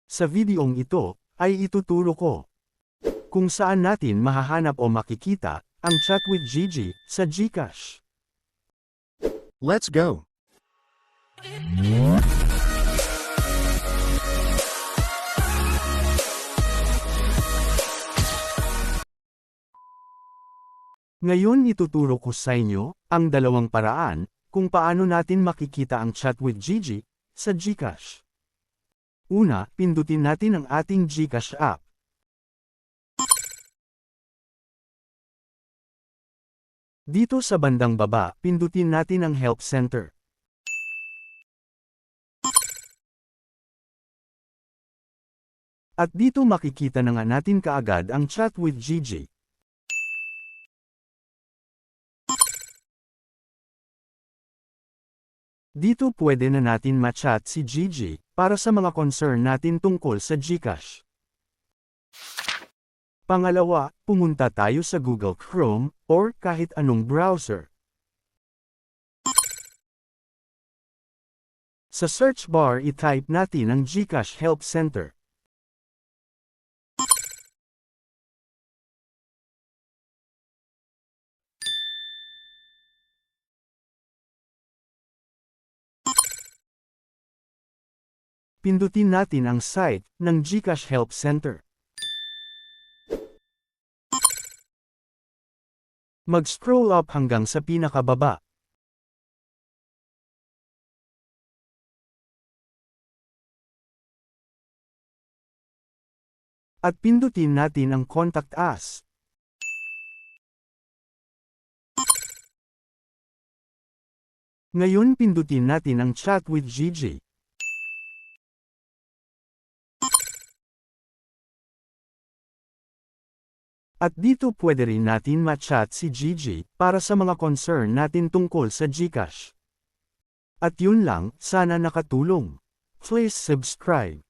Sa videong ito, ay ituturo ko kung saan natin mahahanap o makikita ang Chat with Gigi sa GCash. Let's go. Ngayon ituturo ko sa inyo ang dalawang paraan kung paano natin makikita ang Chat with Gigi sa GCash. Una, pindutin natin ang ating GCash app. Dito sa bandang baba, pindutin natin ang Help Center. At dito makikita na nga natin kaagad ang Chat with Gigi. Dito pwede na natin ma-chat si Gigi para sa mga concern natin tungkol sa GCash. Pangalawa, pumunta tayo sa Google Chrome or kahit anong browser. Sa search bar i-type natin ang GCash Help Center. Pindutin natin ang site ng GCash Help Center. Mag-scroll up hanggang sa pinakababa. At pindutin natin ang Contact Us. Ngayon pindutin natin ang Chat with Gigi. At dito pwede rin natin ma-chat si Gigi para sa mga concern natin tungkol sa GCash. At yun lang, sana nakatulong. Please subscribe.